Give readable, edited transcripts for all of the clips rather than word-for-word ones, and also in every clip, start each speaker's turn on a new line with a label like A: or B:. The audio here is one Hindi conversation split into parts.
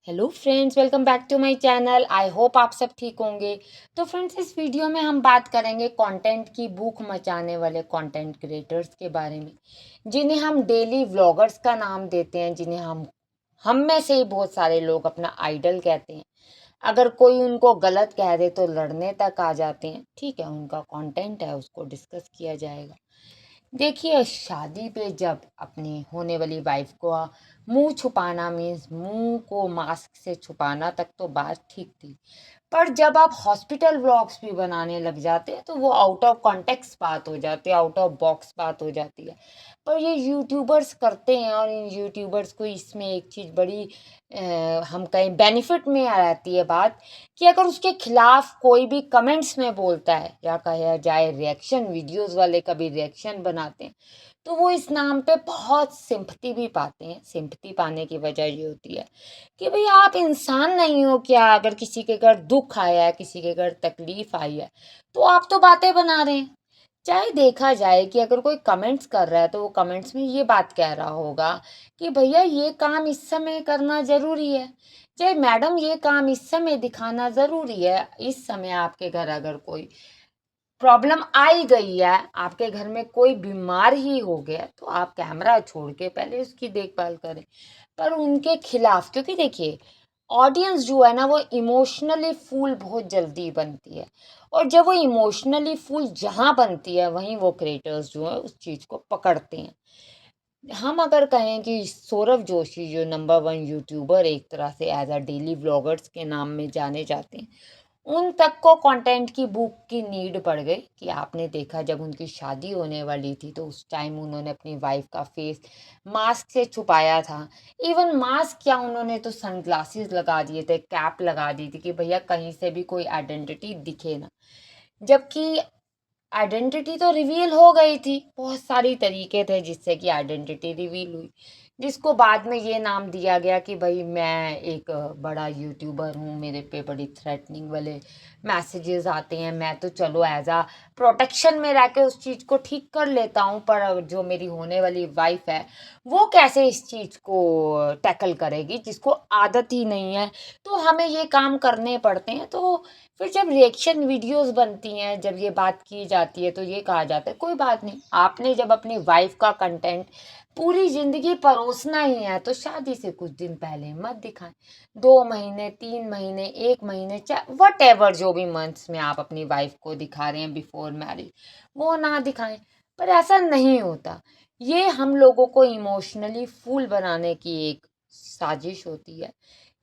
A: Hello friends, welcome back to my channel. I hope आप सब ठीक होंगे। तो फ्रेंड्स, इस वीडियो में हम बात करेंगे कंटेंट की भूख मचाने वाले कंटेंट क्रिएटर्स के बारे में, जिन्हें हम डेली व्लॉगर्स का नाम देते हैं, जिन्हें हम में से ही बहुत सारे लोग अपना आइडल कहते हैं। अगर कोई उनको गलत कह दे तो लड़ने तक आ जाते हैं। ठीक है, उनका कंटेंट है, उसको डिस्कस किया जाएगा। देखिए, शादी पे जब अपनी होने वाली वाइफ को मुंह छुपाना मीन्स मुंह को मास्क से छुपाना तक तो बात ठीक थी, पर जब आप हॉस्पिटल व्लॉग्स भी बनाने लग जाते हैं तो वो आउट ऑफ कॉन्टेक्स्ट बात हो जाती है, आउट ऑफ बॉक्स बात हो जाती है। पर ये यूट्यूबर्स करते हैं, और इन यूट्यूबर्स को इसमें एक चीज़ बड़ी हम कहें बेनिफिट में आ जाती है बात, कि अगर उसके खिलाफ कोई भी कमेंट्स में बोलता है या कहा जाए रिएक्शन वीडियोस वाले कभी रिएक्शन बनाते हैं, तो वो इस नाम पे बहुत सिंपथी भी पाते हैं। सिंपथी पाने की वजह ये होती है कि भाई आप इंसान नहीं हो क्या? अगर किसी के घर दुख आया है, किसी के घर तकलीफ आई है, तो आप तो बातें बना रहे हैं। चाहे देखा जाए कि अगर कोई कमेंट्स कर रहा है तो वो कमेंट्स में ये बात कह रहा होगा कि भैया ये काम इस समय करना ज़रूरी है। चाहे मैडम ये काम इस समय दिखाना ज़रूरी है। इस समय आपके घर अगर कोई प्रॉब्लम आई गई है, आपके घर में कोई बीमार ही हो गया, तो आप कैमरा छोड़ के पहले उसकी देखभाल करें। पर उनके खिलाफ, क्योंकि देखिए, ऑडियंस जो है ना वो इमोशनली फूल बहुत जल्दी बनती है, और जब वो इमोशनली फूल जहाँ बनती है वहीं वो क्रिएटर्स जो है उस चीज़ को पकड़ते हैं। हम अगर कहें कि सौरभ जोशी जो नंबर वन यूट्यूबर एक तरह से एज अ डेली व्लॉगर्स के नाम में जाने जाते हैं, उन तक को कंटेंट की बुक की नीड पड़ गई। कि आपने देखा जब उनकी शादी होने वाली थी तो उस टाइम उन्होंने अपनी वाइफ का फेस मास्क से छुपाया था। इवन मास्क क्या, उन्होंने तो सनग्लासेस लगा दिए थे, कैप लगा दी थी कि भैया कहीं से भी कोई आइडेंटिटी दिखे ना। जबकि आइडेंटिटी तो रिवील हो गई थी, बहुत सारी तरीके थे जिससे कि आइडेंटिटी रिवील हुई, जिसको बाद में ये नाम दिया गया कि भाई मैं एक बड़ा यूट्यूबर हूँ, मेरे पे बड़ी थ्रेटनिंग वाले मैसेजेस आते हैं, मैं तो चलो एज आ प्रोटेक्शन में रह के उस चीज़ को ठीक कर लेता हूँ, पर जो मेरी होने वाली वाइफ है वो कैसे इस चीज़ को टैकल करेगी जिसको आदत ही नहीं है। तो हमें ये काम करने पड़ते हैं। तो फिर जब रिएक्शन वीडियोस बनती हैं, जब ये बात की जाती है, तो ये कहा जाता है कोई बात नहीं, आपने जब अपनी वाइफ का कंटेंट पूरी जिंदगी परोसना ही है तो शादी से कुछ दिन पहले मत दिखाएं। 2 महीने, 3 महीने, 1 महीने, चाहे वट एवर जो भी मंथ्स में आप अपनी वाइफ को दिखा रहे हैं बिफोर मैरिज, वो ना दिखाएं। पर ऐसा नहीं होता। ये हम लोगों को इमोशनली फूल बनाने की एक साजिश होती है।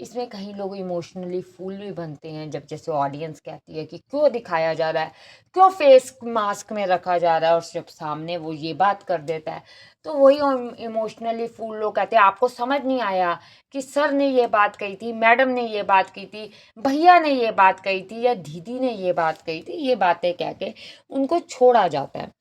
A: इसमें कहीं लोग इमोशनली फूल भी बनते हैं, जब जैसे ऑडियंस कहती है कि क्यों दिखाया जा रहा है, क्यों फेस मास्क में रखा जा रहा है, और जब सामने वो ये बात कर देता है तो वही इमोशनली फूल लोग कहते हैं आपको समझ नहीं आया कि सर ने ये बात कही थी, मैडम ने ये बात कही थी, भैया ने ये बात कही थी, या दीदी ने ये बात कही थी। ये बातें कह के उनको छोड़ा जाता है।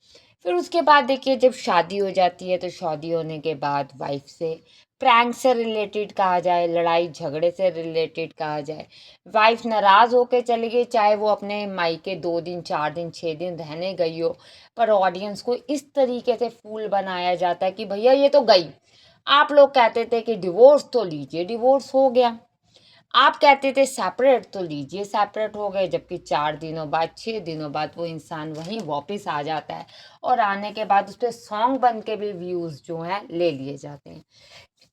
A: फिर उसके बाद देखिए, जब शादी हो जाती है तो शादी होने के बाद वाइफ से प्रैंक से रिलेटेड कहा जाए, लड़ाई झगड़े से रिलेटेड कहा जाए, वाइफ नाराज होके चली गई, चाहे वो अपने मायके 2 दिन, 4 दिन, 6 दिन रहने गई हो, पर ऑडियंस को इस तरीके से फूल बनाया जाता है कि भैया ये तो गई। आप लोग कहते थे कि डिवोर्स तो लीजिए, डिवोर्स हो गया। आप कहते थे सेपरेट तो लीजिए, सेपरेट हो गए। जबकि 4 दिनों बाद, 6 दिनों बाद वो इंसान वहीं वापस आ जाता है, और आने के बाद उस पर सॉन्ग बन के भी व्यूज जो है ले लिए जाते हैं।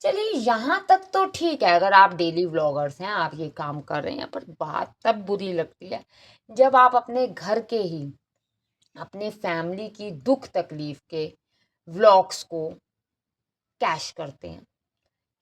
A: चलिए, यहाँ तक तो ठीक है, अगर आप डेली व्लॉगर्स हैं, आप ये काम कर रहे हैं। पर बात तब बुरी लगती है जब आप अपने घर के ही, अपने फैमिली की दुख तकलीफ के व्लॉग्स को कैश करते हैं।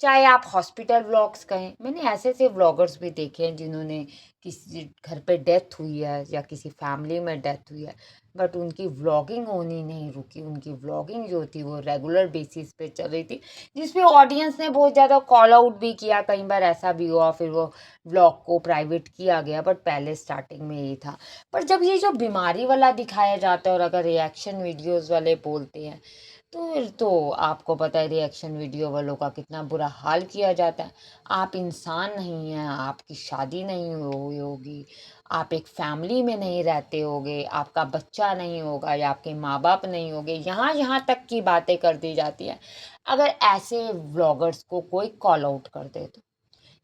A: चाहे आप हॉस्पिटल व्लॉग्स कहें, मैंने ऐसे ऐसे व्लॉगर्स भी देखे हैं जिन्होंने, किसी घर पे डेथ हुई है या किसी फैमिली में डेथ हुई है, बट उनकी व्लॉगिंग होनी नहीं रुकी। उनकी व्लॉगिंग जो थी वो रेगुलर बेसिस पे चल रही थी, जिसपे ऑडियंस ने बहुत ज़्यादा कॉल आउट भी किया। कई बार ऐसा भी हुआ फिर वो व्लॉग को प्राइवेट किया गया, बट पहले स्टार्टिंग में यही था। पर जब ये जो बीमारी वाला दिखाया जाता है, और अगर रिएक्शन वीडियोज़ वाले बोलते हैं, तो फिर तो आपको पता है रिएक्शन वीडियो वालों का कितना बुरा हाल किया जाता है। आप इंसान नहीं हैं, आपकी शादी नहीं हुई होगी, आप एक फैमिली में नहीं रहते होगे, आपका बच्चा नहीं होगा, या आपके माँ बाप नहीं होंगे, यहाँ यहाँ तक की बातें कर दी जाती हैं अगर ऐसे व्लॉगर्स को कोई कॉल आउट कर दे तो।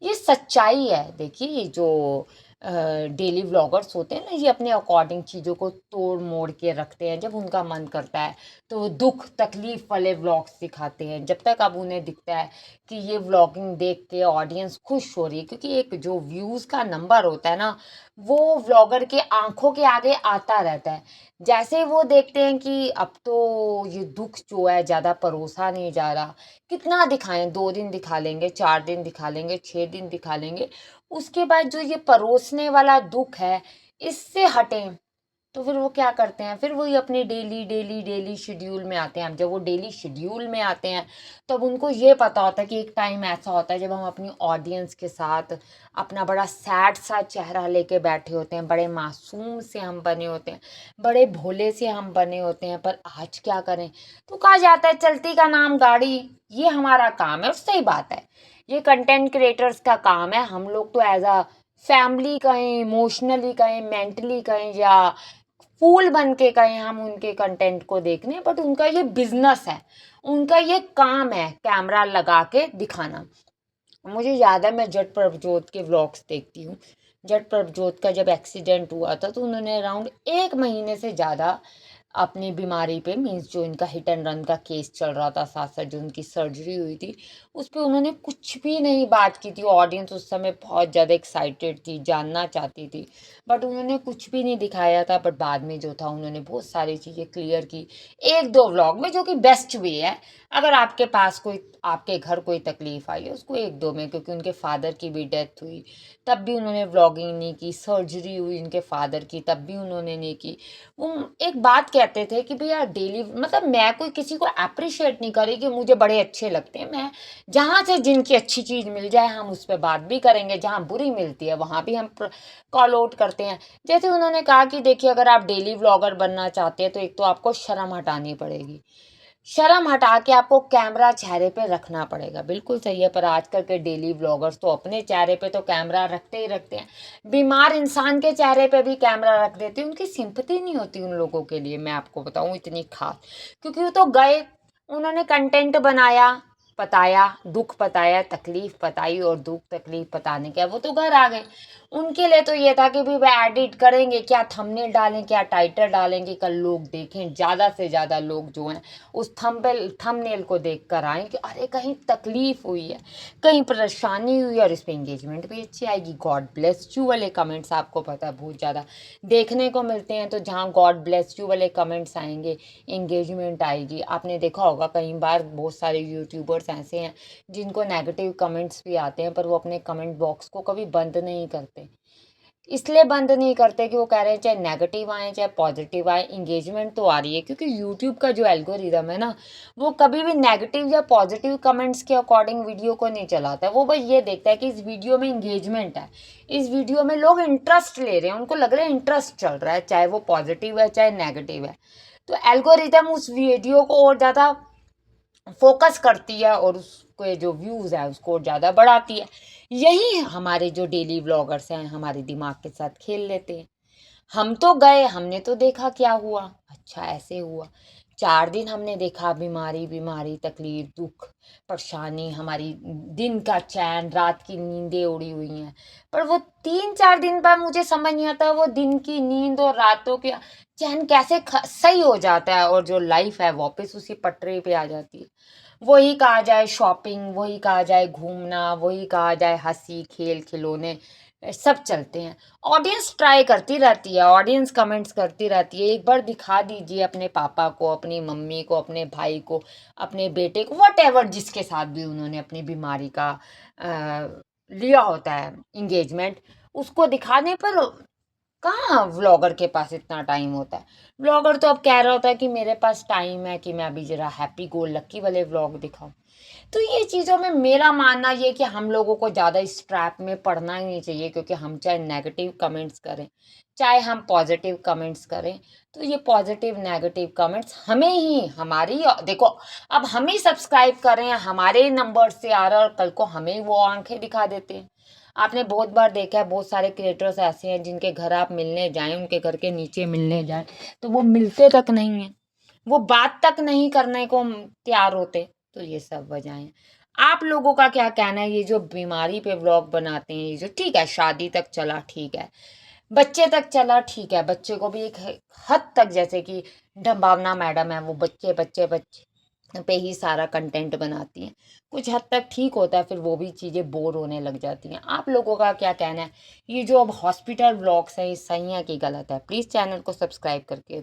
A: ये सच्चाई है। देखिए ये जो डेली व्लॉगर्स होते हैं ना, ये अपने अकॉर्डिंग चीज़ों को तोड़ मोड़ के रखते हैं। जब उनका मन करता है तो वो दुख तकलीफ वाले व्लॉग्स दिखाते हैं, जब तक अब उन्हें दिखता है कि ये व्लॉगिंग देख के ऑडियंस खुश हो रही है। क्योंकि एक जो व्यूज़ का नंबर होता है ना, वो व्लॉगर के आंखों के आगे आता रहता है। जैसे ही वो देखते हैं कि अब तो ये दुख जो है ज़्यादा परोसा नहीं जा रहा, कितना दिखाएं, 2 दिन दिखा लेंगे, 4 दिन दिखा लेंगे, 6 दिन दिखा लेंगे, उसके बाद जो ये परोसने वाला दुख है इससे हटें, तो फिर वो क्या करते हैं, फिर वही अपने डेली डेली डेली शेड्यूल में आते हैं। अब जब वो डेली शेड्यूल में आते हैं तब उनको ये पता होता है कि एक टाइम ऐसा होता है जब हम अपनी ऑडियंस के साथ अपना बड़ा सैड सा चेहरा लेके बैठे होते हैं, बड़े मासूम से हम बने होते हैं, बड़े भोले से हम बने होते हैं। पर आज क्या करें, तो कहा जाता है चलती का नाम गाड़ी, ये हमारा काम है। और सही बात है, ये कंटेंट क्रिएटर्स का काम है। हम लोग तो एज अ फैमिली कहें, इमोशनली कहें, मेंटली कहें, या फूल बन के कहें, हम उनके कंटेंट को देखने, बट उनका ये बिजनेस है, उनका ये काम है कैमरा लगा के दिखाना। मुझे याद है, मैं जट प्रभजोत के व्लॉग्स देखती हूँ। जट प्रभजोत का जब एक्सीडेंट हुआ था तो उन्होंने अराउंड 1 महीने से ज़्यादा अपनी बीमारी पे, मीन्स जो इनका हिट एंड रन का केस चल रहा था, साथ साथ जो उनकी सर्जरी हुई थी, उस पर उन्होंने कुछ भी नहीं बात की थी। ऑडियंस उस समय बहुत ज़्यादा एक्साइटेड थी, जानना चाहती थी, बट उन्होंने कुछ भी नहीं दिखाया था। बट बाद में जो था उन्होंने बहुत सारी चीज़ें क्लियर की, 1-2 व्लॉग में, जो कि बेस्ट वे है। अगर आपके पास कोई, आपके घर कोई तकलीफ आई है, उसको 1-2 में, क्योंकि उनके फादर की भी डेथ हुई तब भी उन्होंने व्लॉगिंग नहीं की, सर्जरी हुई उनके फादर की तब भी उन्होंने नहीं की। वो एक बात कहते थे कि भैया डेली, मतलब मैं कोई किसी को अप्रिशिएट नहीं करी कि मुझे बड़े अच्छे लगते हैं, मैं जहाँ से जिनकी अच्छी चीज़ मिल जाए हम उस पर बात भी करेंगे, जहाँ बुरी मिलती है वहाँ भी हम कॉल आउट करते हैं। जैसे उन्होंने कहा कि देखिए अगर आप डेली व्लॉगर बनना चाहते हैं तो एक तो आपको शर्म हटानी पड़ेगी, शर्म हटा के आपको कैमरा चेहरे पे रखना पड़ेगा। बिल्कुल सही है, पर आजकल के डेली व्लॉगर्स तो अपने चेहरे पे तो कैमरा रखते ही रखते हैं, बीमार इंसान के चेहरे पे भी कैमरा रख देते हैं। उनकी सिंपैथी नहीं होती उन लोगों के लिए, मैं आपको बताऊं इतनी खास। क्योंकि वो तो गए, उन्होंने कंटेंट बनाया, बताया, दुख बताया, तकलीफ बताई, और दुख तकलीफ बताने के बाद वो तो घर आ गए। उनके लिए तो ये था कि भी वह एडिट करेंगे, क्या थंबनेल डालें, क्या टाइटल डालें कि कल लोग देखें, ज़्यादा से ज़्यादा लोग जो हैं उस थंबनेल को देख कर आए कि अरे कहीं तकलीफ हुई है, कहीं परेशानी हुई है, और इस पर इंगेजमेंट भी अच्छी आएगी। गॉड ब्लेस यू वाले कमेंट्स आपको पता है बहुत ज़्यादा देखने को मिलते हैं, तो जहाँ गॉड ब्लेस यू वाले कमेंट्स आएंगे इंगेजमेंट आएगी। आपने देखा होगा कई बार बहुत सारे यूट्यूबर्स ऐसे हैं जिनको नेगेटिव कमेंट्स भी आते हैं, पर वो अपने कमेंट बॉक्स को कभी बंद नहीं करते। इसलिए बंद नहीं करते कि वो कह रहे हैं चाहे नेगेटिव आए चाहे पॉजिटिव आए, इंगेजमेंट तो आ रही है। क्योंकि यूट्यूब का जो एल्गोरिदम है ना, वो कभी भी नेगेटिव या पॉजिटिव कमेंट्स के अकॉर्डिंग वीडियो को नहीं चलाता है। वो बस ये देखता है कि इस वीडियो में इंगेजमेंट है, इस वीडियो में लोग इंटरेस्ट ले रहे हैं, उनको लग रहा है इंटरेस्ट चल रहा है, चाहे वो पॉजिटिव है चाहे नेगेटिव है। तो एल्गोरिदम उस वीडियो को और ज़्यादा फोकस करती है और उसके जो व्यूज़ है उसको ज़्यादा बढ़ाती है। यही हमारे जो डेली व्लॉगर्स हैं हमारे दिमाग के साथ खेल लेते हैं। हम तो गए, हमने तो देखा क्या हुआ, अच्छा ऐसे हुआ, 4 दिन हमने देखा बीमारी बीमारी, तकलीफ, दुख, परेशानी, हमारी दिन का चैन, रात की नींदें उड़ी हुई हैं। पर वो 3-4 दिन बाद मुझे समझ नहीं आता वो दिन की नींद और रातों के चैन कैसे सही हो जाता है, और जो लाइफ है वापस उसी पटरी पे आ जाती है। वही कहा जाए शॉपिंग, वही कहा जाए घूमना, वही कहा जाए हंसी खेल खिलौने, सब चलते हैं। ऑडियंस ट्राई करती रहती है, ऑडियंस कमेंट्स करती रहती है। एक बार दिखा दीजिए अपने पापा को, अपनी मम्मी को, अपने भाई को, अपने बेटे को, वट एवर जिसके साथ भी उन्होंने अपनी बीमारी का लिया होता है इंगेजमेंट, उसको दिखाने पर कहाँ व्लॉगर के पास इतना टाइम होता है। व्लॉगर तो अब कह रहा होता है कि मेरे पास टाइम है कि मैं अभी जरा हैप्पी गो लक्की वाले व्लॉग दिखाऊं। तो ये चीज़ों में मेरा मानना ये कि हम लोगों को ज़्यादा इस ट्रैप में पड़ना ही नहीं चाहिए। क्योंकि हम चाहे नेगेटिव कमेंट्स करें चाहे हम पॉजिटिव कमेंट्स करें, तो ये पॉजिटिव नेगेटिव कमेंट्स हमें ही, हमारी, देखो अब हम ही सब्सक्राइब कर रहे हैं, हमारे नंबर से आ रहा है, और कल को हमें ही वो आंखें दिखा देते हैं। आपने बहुत बार देखा है बहुत सारे क्रिएटर्स ऐसे हैं जिनके घर आप मिलने जाएं, उनके घर के नीचे मिलने जाएं, तो वो मिलते तक नहीं है, वो बात तक नहीं करने को तैयार होते। तो ये सब वजह है। आप लोगों का क्या कहना है? ये जो बीमारी पे व्लॉग बनाते हैं, ये जो ठीक है शादी तक चला ठीक है, बच्चे तक चला ठीक है, बच्चे को भी एक हद तक, जैसे कि भावना मैडम है, वो बच्चे बच्चे बच्चे पे ही सारा कंटेंट बनाती हैं, कुछ हद तक ठीक होता है, फिर वो भी चीज़ें बोर होने लग जाती हैं। आप लोगों का क्या कहना है? ये जो अब हॉस्पिटल व्लॉग्स हैं, ये सही है कि गलत है? प्लीज़ चैनल को सब्सक्राइब करके